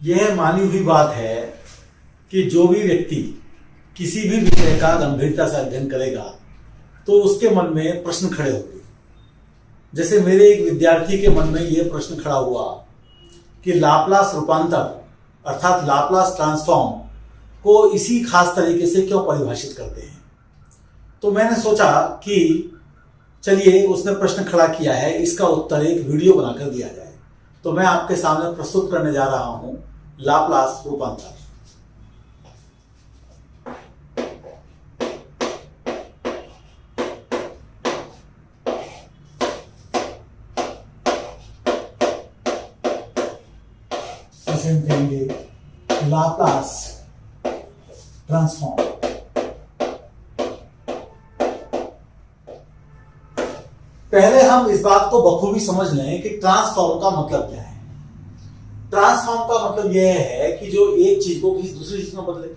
यह मानी हुई बात है कि जो भी व्यक्ति किसी भी विषय का गंभीरता से अध्ययन करेगा तो उसके मन में प्रश्न खड़े होंगे। जैसे मेरे एक विद्यार्थी के मन में यह प्रश्न खड़ा हुआ कि लाप्लास रूपांतर अर्थात लाप्लास ट्रांसफॉर्म को इसी खास तरीके से क्यों परिभाषित करते हैं। तो मैंने सोचा कि चलिए, उसने प्रश्न खड़ा किया है, इसका उत्तर एक वीडियो बनाकर दिया जाए। तो मैं आपके सामने प्रस्तुत करने जा रहा हूं लाप्लास रूपांतर। इसे हम कहेंगे लाप्लास ट्रांसफॉर्म। पहले हम इस बात को बखूबी समझ लें कि ट्रांसफॉर्म का मतलब क्या है। ट्रांसफॉर्म का मतलब यह है कि जो एक चीज को किसी दूसरी चीज में बदले।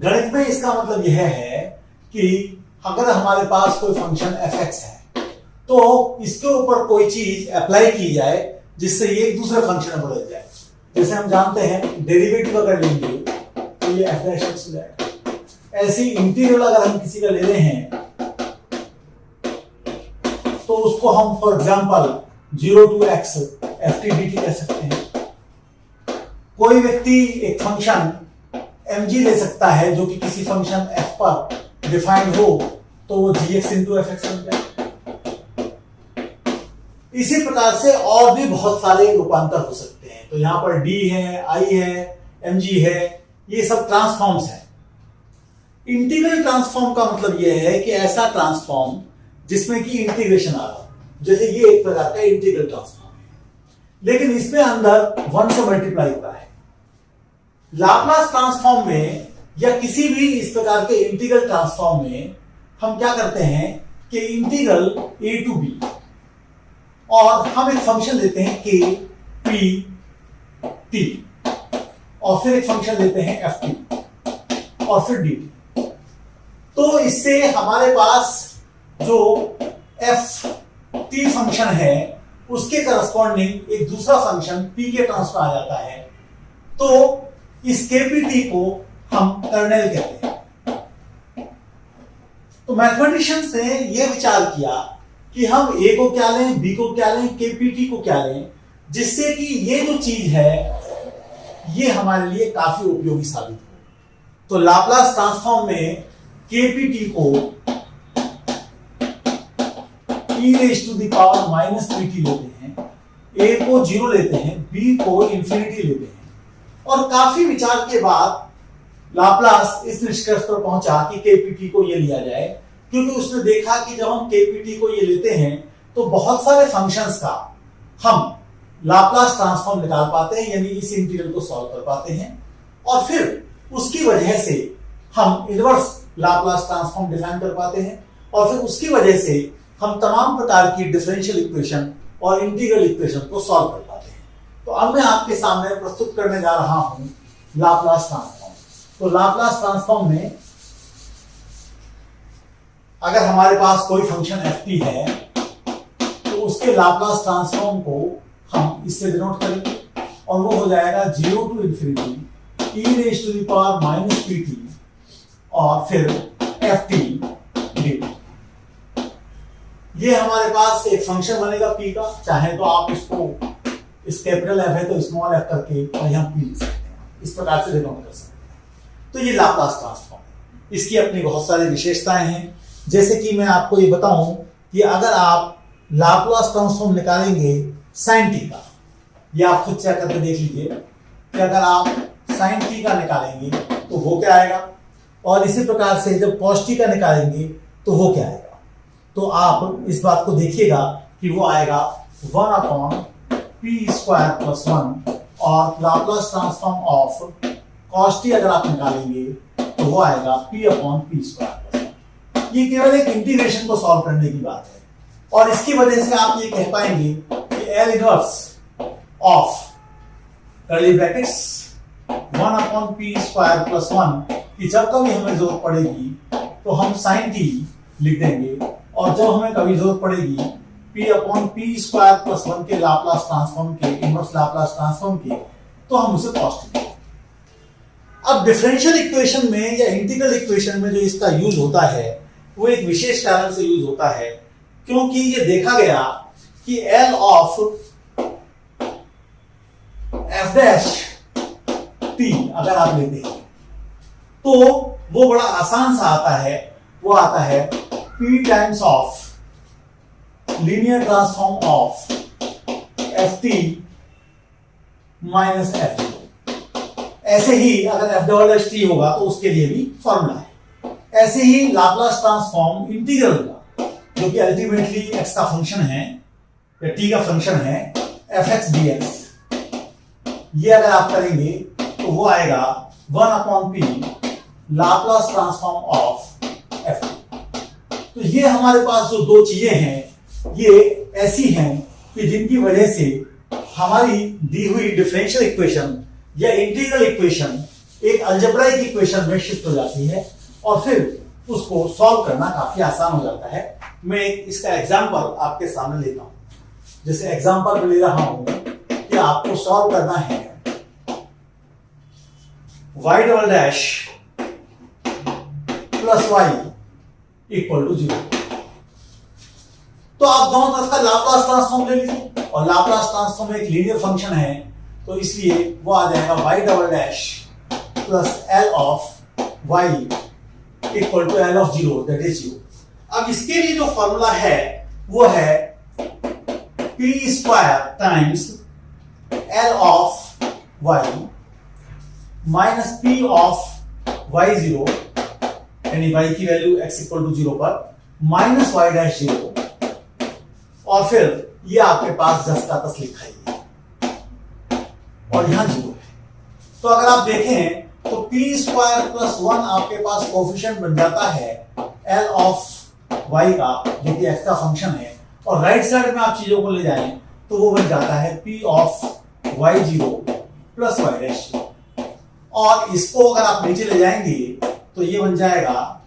गणित में इसका मतलब यह है कि अगर हमारे पास कोई फंक्शन fx है तो इसके ऊपर कोई चीज अप्लाई की जाए जिससे ये एक दूसरे फंक्शन में बदल जाए। जैसे हम जानते हैं डेरिवेटिव अगर लेंगे तो ये f' x हो जाएगा। ऐसी इंटीग्रल अगर हम किसी का ले रहे हैं तो उसको हम for example 0 to x ft dt कह सकते हैं। कोई व्यक्ति एक फंक्शन mg ले सकता है जो कि किसी फंक्शन f पर डिफाइंड हो तो वो gx into fx बन जाए। इसी प्रकार से और भी बहुत सारे रूपांतर हो सकते हैं। तो यहां पर d है, i है, mg है, ये सब ट्रांसफॉर्म्स हैं। इंटीग्रल ट्रांसफॉर्म का मतलब यह है कि ऐसा ट्रांसफॉर्म जिसमें कि इंटीग्रेशन आ रहा, जैसे ये एक प्रकार का इंटीग्रल ट्रांसफॉर्म है, लेकिन इसमें अंदर 1 से मल्टीप्लाई हो रहा है। लाप्लास ट्रांसफॉर्म में या किसी भी इस प्रकार के इंटीग्रल ट्रांसफॉर्म में हम क्या करते हैं कि इंटीग्रल a to b और हम एक फंक्शन लेते हैं k p t और फिर एक फंक्शन लेते हैं f t और फिर dt। तो इससे हमारे पास जो f t फंक्शन है उसके करस्पॉन्डिंग एक दूसरा फंक्शन p के टर्म्स में आ जाता है। तो इस kpt को हम कर्नेल कहते हैं। तो मैथमेटिशियंस ने यह विचार किया कि हम a को क्या लें, b को क्या लें, kpt को क्या लें, जिससे कि ये जो चीज है ये हमारे लिए काफी उपयोगी साबित हो। तो लाप्लास ट्रांसफॉर्म में kpt को e raised to the power minus pt लेते हैं, a को 0 लेते हैं, b को इंफिनिटी लेते हैं। और काफी विचार के बाद लाप्लास इस निष्कर्ष पर पहुंचा कि kpt को ये लिया जाए, क्योंकि उसने देखा कि जब हम kpt को ये लेते हैं तो बहुत सारे फंक्शंस का हम लाप्लास ट्रांसफॉर्म निकाल पाते हैं, यानी इस इंटीग्रल को सॉल्व कर पाते हैं। और फिर उसकी वजह से हम इनवर्स लाप्लास ट्रांसफॉर्म डिफाइन कर पाते हैं और फिर उसकी वजह से हम तमाम प्रकार की डिफरेंशियल इक्वेशन और इंटीग्रल इक्वेशन को सॉल्व कर पाते हैं। तो अब मैं आपके सामने प्रस्तुत करने जा रहा हूं लाप्लास ट्रांसफॉर्म। तो लाप्लास ट्रांसफॉर्म में अगर हमारे पास कोई फंक्शन ft है तो उसके लाप्लास ट्रांसफॉर्म को हम इससे डिनोट करेंगे और वो हो जाएगा 0 to infinity e raised to the power minus pt और फिर ft dt। ये हमारे पास एक फंक्शन बनेगा p का, चाहे तो आप इसको इस कैपिटल f है तो स्मॉल f करके और यहाँ p लिख सकते हैं, इस प्रकार से डिनोट कर सकते हैं। तो ये लाप्लास ट्रांसफॉर्म है। इसकी अपनी बहुत सारी विशेषताएं हैं। जैसे कि मैं आपको ये बताऊं कि अगर आप लाप्लास ट्रांसफॉर्म निकालेंगे sin t का, ये आप खुद चेक करके देख लीजिए कि अगर आप sin t का निकालेंगे तो वो क्या आएगा, और इसी प्रकार से जब cos t का निकालेंगे तो वो क्या आएगा। तो आप इस बात को देखिएगा कि वो आएगा 1/p² + 1 और Laplace transform of cos t अगर आप निकालेंगे तो वो आएगा p/p²। ये केवल एक इंटीग्रेशन को सॉल्व करने की बात है और इसकी वजह से आप ये कह पाएंगे कि L inverse of curly brackets 1/p² + 1 कि जब कभी हमें जरूरत पड़ेगी तो हम sin t लिख देंगे और जब हमें कभी जरूरत पड़ेगी p/p² + 1 के लाप्लास ट्रांसफॉर्म के, इनवर्स लाप्लास ट्रांसफॉर्म के, तो हम उसे कॉस टी। अब डिफरेंशियल इक्वेशन में या इंटीग्रल इक्वेशन में जो इसका यूज होता है वो एक विशेष कारण से यूज होता है, क्योंकि ये देखा गया कि L of f dash t अगर आप लेते हैं तो वो बड़ा आसान सा आता है, वो आता है p times of linear transform of ft minus f। ऐसे ही अगर f डबल डैश t होगा तो उसके लिए भी फॉर्मूला है। ऐसे ही लाप्लास ट्रांसफॉर्म इंटीग्रल का, जो कि अल्टीमेटली x का फंक्शन है या t का फंक्शन है, fx dx, ये अगर आप करेंगे तो वो आएगा 1/p Laplace transform of f। तो ये हमारे पास जो दो चीजें हैं ये ऐसी हैं कि जिनकी वजह से हमारी दी हुई डिफरेंशियल इक्वेशन या इंटीग्रल इक्वेशन एक अलजेब्राइक इक्वेशन में शिफ्ट हो जाती है और फिर उसको सॉल्व करना काफी आसान हो जाता है। मैं इसका एग्जांपल आपके सामने लेता हूं। जैसे एग्जांपल ले रहा हूं कि आपको सॉल्व करना है y double dash plus y equal to 0। तो आप दोनों तरफ का लाप्लास ट्रांसफॉर्म ले लीजिए, और लाप्लास ट्रांसफॉर्म एक लीनियर फंक्शन है तो इसलिए वो आ जाएगा y double dash plus l of y equal to l of 0 that is 0। अब इसके लिए जो फॉर्मूला है वो है p square times l of y minus p of y0 यानी y की वैल्यू x इक्वल टू 0 पर माइनस y डैश 0, और फिर ये आपके पास 10 का 10 लिखा है और यहां 0 है। तो अगर आप देखें तो p स्क्वायर प्लस 1 आपके पास कोफिशिएंट बन जाता है l ऑफ y का, जो कि x का फंक्शन है, और राइट साइड में आप चीजों को ले जाएं तो वो बन जाता है p of y0 plus y dash. और इसको अगर आप नीचे ले जाएंगे तो ये बन जाएगा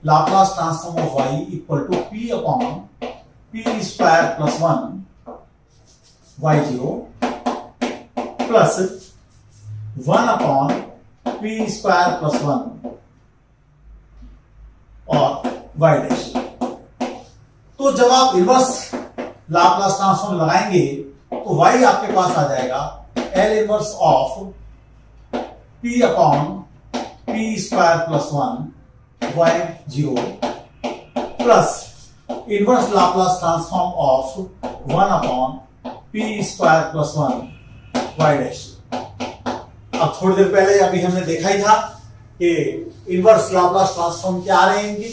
Laplace transform of y equal to p upon p square plus 1 y0 plus 1 upon p square plus 1 और y डैश। तो जब आप इनवर्स लाप्लास ट्रांसफॉर्म लगाएंगे तो y आपके पास आ जाएगा L inverse of p upon p square plus 1 y0 plus inverse Laplace transform of 1 upon p square plus 1 y dash. अब थोड़ी देर पहले अभी हमने देखा ही था कि इनवर्स लाप्लास ट्रांसफॉर्म क्या आ रहे हैं इनकी,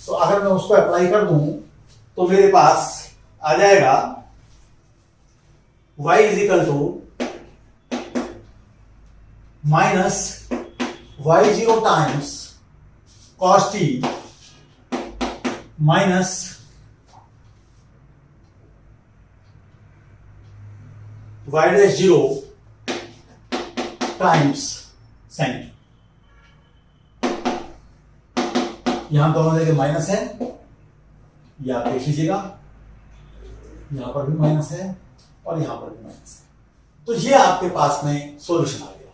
तो अगर मैं उसको अप्लाई कर दूं तो मेरे पास आ जाएगा y is equal to minus y0 times cos t minus y dash 0 times sin t। यहां दोनों जगह माइनस है, ये आप देख लीजिएगा, यहां पर भी माइनस है और यहां पर भी माइनस है। तो ये आपके पास में सॉल्यूशन आ गया।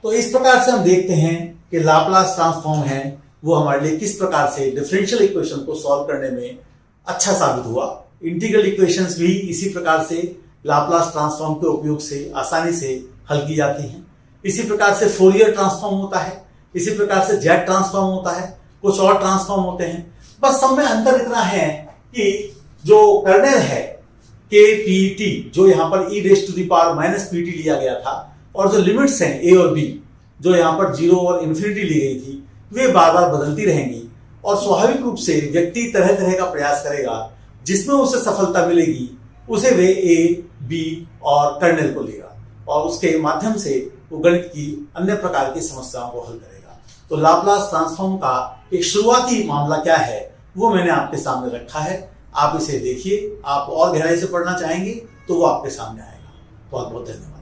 तो इस प्रकार से हम देखते हैं कि लाप्लास ट्रांसफॉर्म है वो हमारे लिए किस प्रकार से डिफरेंशियल इक्वेशन को सॉल्व करने में अच्छा साबित हुआ। इंटीग्रल इक्वेशंस भी इसी प्रकार से लाप्लास ट्रांसफॉर्म के उपयोग से आसानी से हल की जाती हैं। इसी प्रकार से फोरियर ट्रांसफॉर्म होता है, इसी प्रकार से जेड ट्रांसफॉर्म होता है, कुछ और ट्रांसफॉर्म होते हैं। बस सब में अंतर इतना है कि जो कर्नेल है के पी टी, जो यहाँ पर e raise to the power minus p t लिया गया था, और जो लिमिट्स हैं a और b, जो यहाँ पर 0 और इन्फिनिटी ली गई थी, वे बार बार बदलती रहेंगी। और स्वाभाविक रूप से व्यक्ति तरह तरह का प्रयास करेगा, जिसमें उसे सफलता मिलेगी उसे वे a, b और कर्नेल को लेगा और उसके माध्यम से वो गणित की अन्य प्रकार की समस्याओं को हल करेगा। तो लाप्लास ट्रांसफॉर्म का एक शुरुआती मामला क्या है वो मैंने आपके सामने रखा है। आप इसे देखिए, आप और गहराई से पढ़ना चाहेंगे तो वो आपके सामने आएगा। बहुत बहुत धन्यवाद।